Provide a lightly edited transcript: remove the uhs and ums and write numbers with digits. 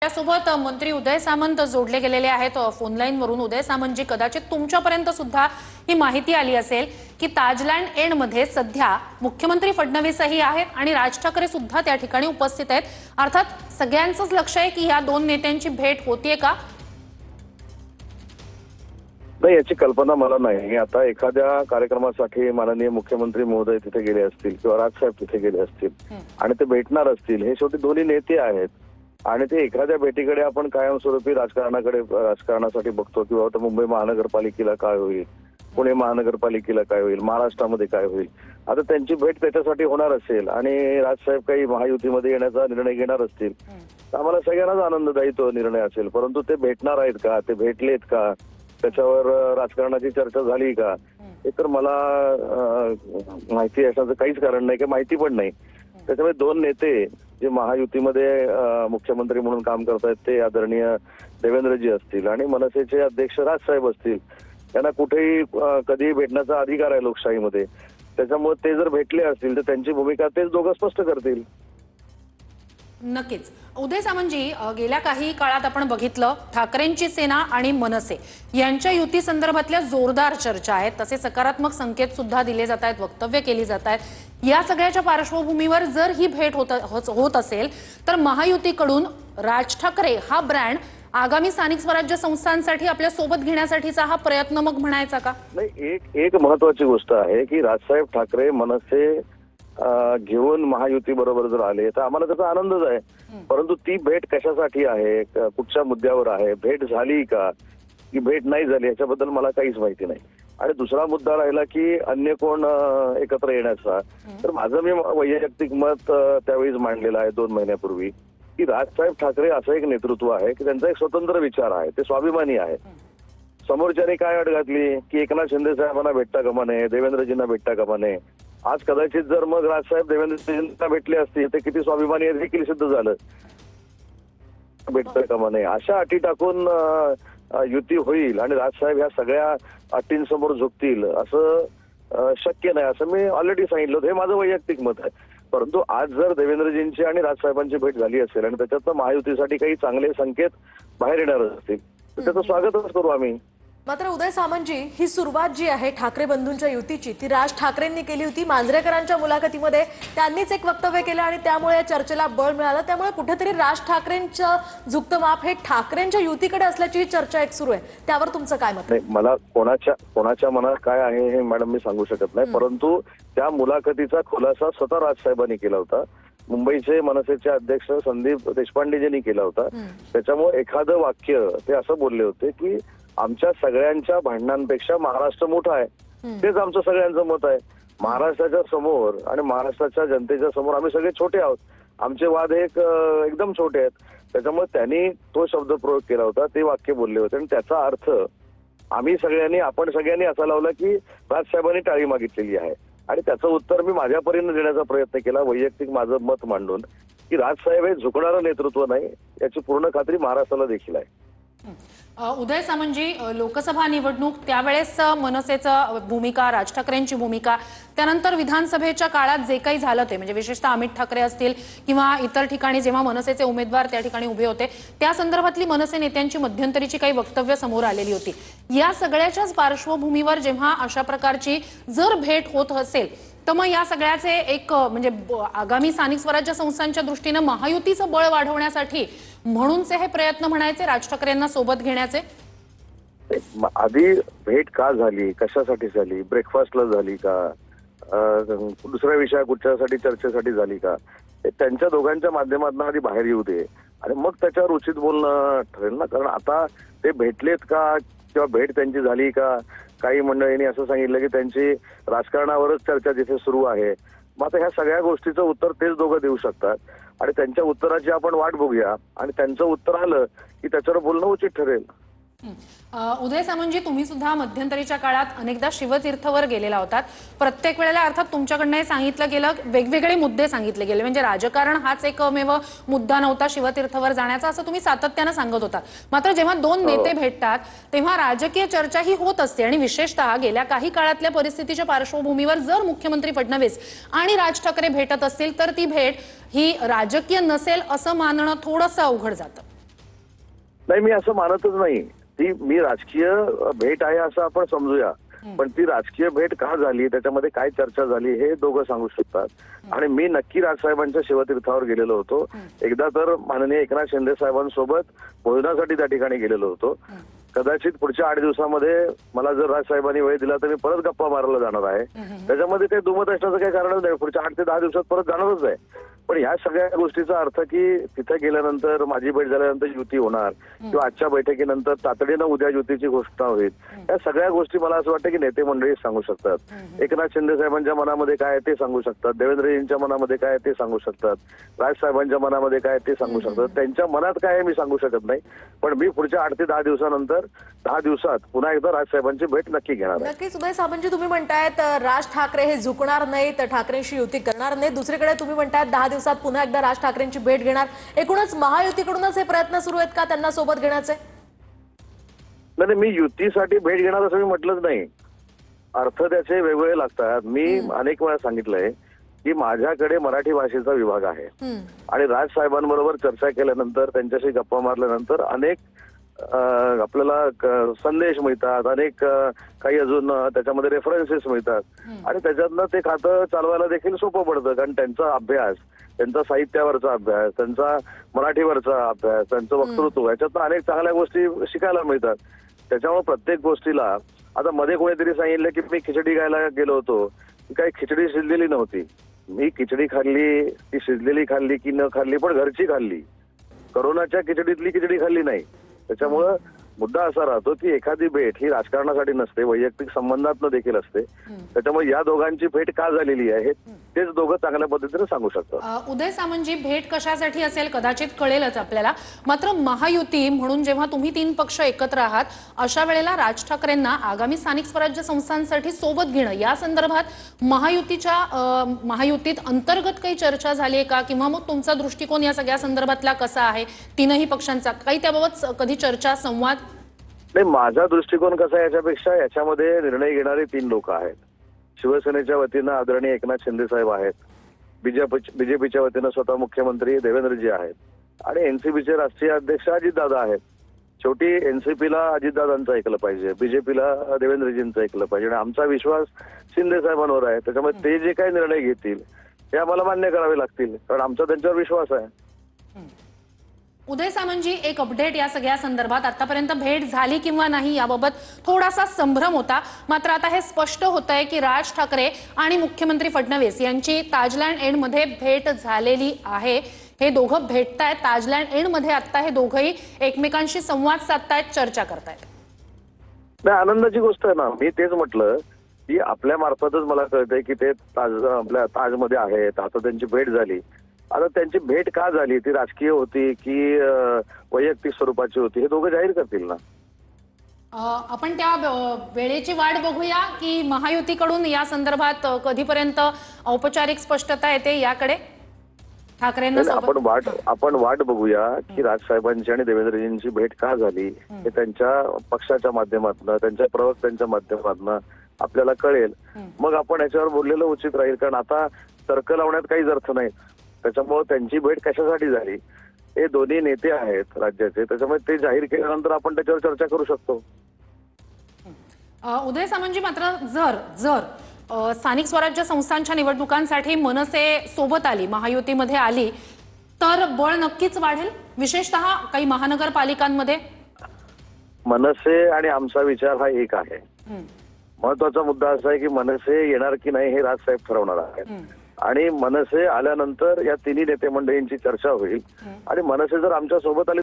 त्यासोबत मंत्री उदय सामंत जोडले गेलेले आहेत फोन लाईन वरून। उदय सामंतजी, कदाचित तुमच्यापर्यंत सुद्धा ही माहिती आली असेल की ताजलँड एंड मध्ये सध्या मुख्यमंत्री फडणवीसही आहेत आणि राज ठाकरे सुद्धा त्या ठिकाणी उपस्थित आहेत। अर्थात सगळ्यांचंच लक्ष आहे की या दोन नेत्यांची भेट होतीये का? नाही, याची कल्पना मला नाही। आता एखाद्या कार्यक्रमासाठी माननीय मुख्यमंत्री महोदय तिथे गेले असतील किंवा राजसाहेब तिथे गेले असतील आणि ते भेटणार असतील, हे शेवटी दोन्ही नेते आहेत आणि ते एखाद्या भेटीकडे आपण कायमस्वरूपी राजकारणासाठी बघतो किंवा आता मुंबई महानगरपालिकेला काय होईल, पुणे महानगरपालिकेला काय होईल, महाराष्ट्रामध्ये काय होईल। आता त्यांची भेट त्याच्यासाठी होणार असेल आणि राजसाहेब काही महायुतीमध्ये येण्याचा निर्णय घेणार असतील तर आम्हाला सगळ्यांनाच आनंददायी तो निर्णय असेल। परंतु ते भेटणार आहेत का, ते भेटलेत का, त्याच्यावर राजकारणाची चर्चा झाली का, हे तर मला माहिती असण्याचं काहीच कारण नाही, की माहिती पण नाही। त्याच्यामुळे दोन नेते जे महायुतीमध्ये मुख्यमंत्री म्हणून काम करतायत ते आदरणीय देवेंद्रजी असतील आणि मनसेचे अध्यक्ष राजसाहेब असतील, त्यांना कुठेही कधीही भेटण्याचा अधिकार आहे लोकशाहीमध्ये। त्याच्यामुळे ते जर भेटले असतील तर त्यांची भूमिका तेच दोघं स्पष्ट करतील। नक्कीच। उदय सामंतजी, गेल्या काही काळात आपण बघितलं ठाकरेंची सेना आणि मनसे यांच्या युती संदर्भातल्या जोरदार चर्चा आहेत, तसे सकारात्मक संकेत सुद्धा दिले जात आहेत, वक्तव्य केली जात आहेत। या सगळ्याच्या पार्श्वभूमीवर जर ही भेट होत असेल तर महायुतीकडून राज ठाकरे हा ब्रँड आगामी स्थानिक स्वराज्य संस्थांसाठी आपल्या सोबत घेण्यासाठीचा हा प्रयत्न मग म्हणायचा का? नाही, एक महत्वाची गोष्ट आहे की राजसाहेब ठाकरे मनसे घेऊन महायुती बरोबर जर आले तर आम्हाला त्याचा आनंदच आहे। परंतु ती भेट कशासाठी आहे, कुठच्या मुद्द्यावर आहे, भेट झाली का की भेट नाही झाली याच्याबद्दल मला काहीच माहिती नाही। आणि दुसरा मुद्दा राहिला की अन्य कोण एकत्र येण्याचा, तर माझं मी वैयक्तिक मत त्यावेळीच मांडलेलं आहे 2 महिन्यापूर्वी की राजसाहेब ठाकरे असं एक नेतृत्व आहे की त्यांचा एक स्वतंत्र विचार आहे, ते स्वाभिमानी आहे। समोरच्याने काय अट घातली की एकनाथ शिंदे साहेबांना भेटता कामा नये, देवेंद्रजींना भेटता कामा नये। आज कदाचित जर मग राजसाहेब देवेंद्रजींना भेटले असतील तर किती स्वाभिमानी देखील सिद्ध झालं, भेटता कामा नये। अशा अटी टाकून युती होईल आणि राजसाहेब ह्या सगळ्या अटींसमोर झुकतील असं शक्य नाही, असं मी ऑलरेडी सांगितलं होतं। हे माझं वैयक्तिक मत आहे। परंतु आज जर देवेंद्रजींची आणि राजसाहेबांची भेट झाली असेल आणि त्याच्यात महायुतीसाठी काही चांगले संकेत बाहेर येणार असतील तर त्याचं स्वागतच करू आम्ही। मात्र उदय सामंतजी, ही सुरुवात जी आहे ठाकरे बंधूंच्या युतीची ती राज ठाकरेंनी केली होती। मांजरेकरांच्या मुलाखतीमध्ये त्यांनीच एक वक्तव्य केलं आणि त्यामुळे या चर्चेला बळ मिळालं। त्यामुळे कुठेतरी राज ठाकरेंचं झुकतं माप हे ठाकरेंच्या युतीकडे असल्याची चर्चा एक सुरू आहे, त्यावर तुमचं काय मत? नाही, मला कोणाच्या मनात काय आहे हे मॅडम मी सांगू शकत नाही, परंतु त्या मुलाखतीचा खुलासा स्वतः राजसाहेबांनी केला होता। मुंबईचे मनसेचे अध्यक्ष संदीप देशपांडेजींनी केला होता। त्याच्यामुळे एखादं वाक्य ते असं बोलले होते की आमच्या सगळ्यांच्या भांडणांपेक्षा महाराष्ट्र मोठा आहे, तेच आमचं सगळ्यांचं मत आहे। महाराष्ट्राच्या समोर आणि महाराष्ट्राच्या जनतेच्या समोर आम्ही सगळे छोटे आहोत, आमचे वाद एकदम छोटे आहेत। त्याच्यामुळे त्यांनी तो शब्द प्रयोग केला होता, ते वाक्य बोलले होते आणि त्याचा अर्थ आपण सगळ्यांनी असा लावला की राजसाहेबांनी टाळी मागितलेली आहे आणि त्याचं उत्तर मी माझ्या परीने देण्याचा प्रयत्न केला, वैयक्तिक माझं मत मांडून की राजसाहेब हे झुकणारं नेतृत्व नाही, याची पूर्ण खात्री महाराष्ट्राला देखील आहे। उदय सामंतजी, लोकसभा निवडणूक त्यावेळेस मनसेचं भूमिका, राज ठाकरेंची भूमिका, त्यानंतर विधानसभेच्या काळात जे काही झालं ते म्हणजे विशेषतः अमित ठाकरे असतील किंवा इतर ठिकाणी जेव्हा मनसेचे उमेदवार त्या ठिकाणी उभे होते त्या संदर्भातली मनसे नेत्यांची मध्यंतरीची काही वक्तव्य समोर आलेली होती। या सगळ्याच्याच पार्श्वभूमीवर जेव्हा अशा प्रकारची जर भेट होत असेल तर मग या सगळ्याचे एक म्हणजे आगामी स्थानिक स्वराज्य संस्थांच्या दृष्टीने महायुतीचं बळ वाढवण्यासाठी म्हणूनचे हे प्रयत्न म्हणायचे राज ठाकरेंना सोबत घेण्याचे? आधी भेट का झाली, कशासाठी झाली, ब्रेकफास्टला झाली का, दुसऱ्या विषया कुठच्यासाठी चर्चेसाठी झाली का, त्यांच्या दोघांच्या माध्यमातून आधी बाहेर येऊ दे आणि मग त्याच्यावर उचित बोलणं ठरेल ना। कारण आता ते भेटलेत का किंवा भेट त्यांची झाली का, काही मंडळींनी असं सांगितलं की त्यांची राजकारणावरच चर्चा जिथे सुरू आहे। मग आता ह्या सगळ्या गोष्टीचं उत्तर तेच दोघं देऊ शकतात आणि त्यांच्या उत्तराची आपण वाट बघूया आणि त्यांचं उत्तर आलं की त्याच्यावर बोलणं उचित ठरेल। उदय सामंतजी, तुम्ही सुद्धा मध्यंतरीच्या काळात अनेकदा शिवतीर्थवर गेलेला होतात। प्रत्येक वेळेला अर्थात तुमच्याकडनं सांगितलं गेलं, वेगवेगळे मुद्दे सांगितले गेले, म्हणजे राजकारण हाच एकमेव मुद्दा नव्हता शिवतीर्थवर जाण्याचा असं तुम्ही सातत्यानं सांगत होता। मात्र जेव्हा दोन नेते भेटतात तेव्हा राजकीय चर्चा ही होत असते आणि विशेषतः गेल्या काही काळातल्या परिस्थितीच्या पार्श्वभूमीवर जर मुख्यमंत्री फडणवीस आणि राज ठाकरे भेटत असतील तर ती भेट ही राजकीय नसेल असं मानणं थोडंसं अवघड जातं। नाही, मी असं मानतच नाही. ती मी राजकीय भेट आहे असं आपण समजूया, पण ती राजकीय भेट का झाली, त्याच्यामध्ये काय चर्चा झाली हे दोघं सांगू शकतात. आणि मी नक्की राजसाहेबांच्या शिवतीर्थावर गेलेलो होतो. एकदा तर माननीय एकनाथ शिंदे साहेबांसोबत भोजनासाठी त्या ठिकाणी गेलेलो होतो. कदाचित पुढच्या 8 दिवसामध्ये मला जर राजसाहेबांनी वेळ दिला तर मी परत गप्पा मारायला जाणार आहे. त्याच्यामध्ये काही दुमत असण्याचं काही कारणच नाही. पुढच्या 8 ते 10 दिवसात परत जाणारच आहे. पण ह्या सगळ्या गोष्टीचा अर्थ की तिथे गेल्यानंतर माझी भेट झाल्यानंतर युती होणार किंवा आजच्या बैठकीनंतर तातडीनं उद्या युतीची घोषणा होईल, या सगळ्या गोष्टी मला असं वाटतं की नेते मंडळी सांगू शकतात. एकनाथ शिंदे साहेबांच्या मनामध्ये काय आहे ते सांगू शकतात, देवेंद्रजींच्या मनामध्ये काय आहे ते सांगू शकतात, राजसाहेबांच्या मनामध्ये काय आहे ते सांगू शकतात. त्यांच्या मनात काय आहे मी सांगू शकत नाही. पण मी पुढच्या 8 ते 10 दिवसानंतर 10 दिवसात पुन्हा एकदा राजसाहेबांची भेट नक्की घेणार आहे. नक्कीच उदय सामंतजी, तुम्ही म्हणतायत राज ठाकरे हे झुकणार नाही, तर ठाकरेंशी युती करणार नाही. दुसरीकडे तुम्ही म्हणतायत 10 दिवसात पुन्हा एकदा राज ठाकरेंची भेट घेणार. एकूणच महायुतीकडूनच हे प्रयत्न सुरू आहेत का त्यांना सोबत घेण्याचे? नाही, मी युतीसाठी भेट घेणार असं मी म्हटलंच नाही. अर्थ त्याचे वेगवेगळे लागतात. मी अनेक वेळा सांगितलंय की माझ्याकडे मराठी भाषेचा विभाग आहे आणि राजसाहेबांबरोबर चर्चा केल्यानंतर, त्यांच्याशी गप्पा मारल्यानंतर अनेक आपल्याला संदेश मिळतात, अनेक काही अजून त्याच्यामध्ये रेफरन्सेस मिळतात आणि त्याच्यातनं ते खातं चालवायला देखील सोपं पडतं. कारण त्यांचा अभ्यास, त्यांचा साहित्यावरचा अभ्यास, त्यांचा मराठीवरचा अभ्यास, त्यांचं वक्तृत्व, याच्यातनं अनेक चांगल्या गोष्टी शिकायला मिळतात. त्याच्यामुळे प्रत्येक गोष्टीला, आता मध्ये कोणीतरी सांगितलं की मी खिचडी खायला गेलो होतो, काही खिचडी शिजलेली नव्हती. मी खिचडी खाल्ली, ती शिजलेली खाल्ली की न खाल्ली, पण घरची खाल्ली. करोनाच्या खिचडीतली खिचडी खाल्ली नाही. त्याच्यामुळं मुद्दा असा राहतो की एखादी भेट ही राजकारणासाठी नसते, वैयक्तिक संबंधातनं देखील असते. त्याच्यामुळे या दोघांची भेट का झालेली आहे तेच दोघं चांगल्या पद्धतीने सांगू शकतात. उदय सामंतजी, भेट कशासाठी असेल कदाचित कळेलच आपल्याला. मात्र महायुती म्हणून जेव्हा तुम्ही 3 पक्ष एकत्र आहात, अशा वेळेला राज ठाकरेंना आगामी स्थानिक स्वराज्य संस्थांसाठी सोबत घेणं, या संदर्भात महायुतीत अंतर्गत काही चर्चा झाली आहे का? किंवा मग तुमचा दृष्टिकोन या सगळ्या संदर्भातला कसा आहे, तीनही पक्षांचा काही त्याबाबत कधी चर्चा, संवाद? नाही, माझा दृष्टिकोन कसा आहे याच्यापेक्षा याच्यामध्ये निर्णय घेणारे 3 लोक आहेत. शिवसेनेच्या वतीनं आदरणीय एकनाथ शिंदे साहेब आहेत, बीजेपीच्या वतीनं स्वतः मुख्यमंत्री देवेंद्रजी आहेत आणि एनसीपीचे राष्ट्रीय अध्यक्ष अजितदादा आहेत. शेवटी एनसीपीला अजितदादांचं ऐकलं पाहिजे, बीजेपीला देवेंद्रजींचं ऐकलं पाहिजे आणि आमचा विश्वास शिंदे साहेबांवर आहे. त्याच्यामुळे ते जे काही निर्णय घेतील ते आम्हाला मान्य करावे लागतील, कारण आमचा त्यांच्यावर विश्वास आहे. उदय सामंतजी, एक अपडेट या सगळ्या संदर्भात. आतापर्यंत भेट झाली किंवा नाही याबाबत थोडासा संभ्रम होता, मात्र आता हे स्पष्ट होत आहे की राज ठाकरे आणि मुख्यमंत्री फडणवीस यांची ताजलँड एंडमध्ये भेट झालेली आहे. हे दोघं भेटतायत ताजलँड एंडमध्ये. आता हे दोघंही एकमेकांशी संवाद साधतायत, चर्चा करतायत. नाही, आनंदाची गोष्ट आहे ना. मी तेच म्हटलं की आपल्या मार्फतच मला कळतंय की ते आपल्या ताजमध्ये आहेत. आता त्यांची भेट झाली. आता त्यांची भेट का झाली, ती राजकीय होती की वैयक्तिक स्वरूपाची होती, हे दोघं जाहीर करतील ना. आपण त्या वेळेची वाट बघूया की महायुतीकडून या संदर्भात कधीपर्यंत औपचारिक स्पष्टता येते याकडे ठाकरेंना? आपण वाट बघूया की राजसाहेबांची आणि देवेंद्रजींची भेट का झाली हे त्यांच्या पक्षाच्या माध्यमातून, त्यांच्या प्रवक्त्यांच्या माध्यमातून आपल्याला कळेल. मग आपण याच्यावर बोललेलं उचित राहील. कारण आता तर्क लावण्यात काहीच अर्थ नाही. त्याच्यामुळे त्यांची भेट कशासाठी झाली, हे दोन्ही नेते आहेत राज्याचे, त्याच्यामुळे ते जाहीर केल्यानंतर आपण त्याच्यावर चर्चा करू शकतो. उदय सामंतजी, मात्र जर स्थानिक स्वराज्य संस्थांच्या निवडणुकांसाठी मनसे सोबत आली, महायुतीमध्ये आली, तर बळ नक्कीच वाढेल, विशेषतः काही महानगरपालिकांमध्ये. मनसे आणि आमचा विचार हा एक आहे. महत्वाचा मुद्दा असा आहे की मनसे येणार की नाही हे राजसाहेब ठरवणार आहेत आणि मनसे आल्यानंतर या तिन्ही नेते मंडळींची चर्चा होईल आणि मनसे जर आमच्या सोबत आली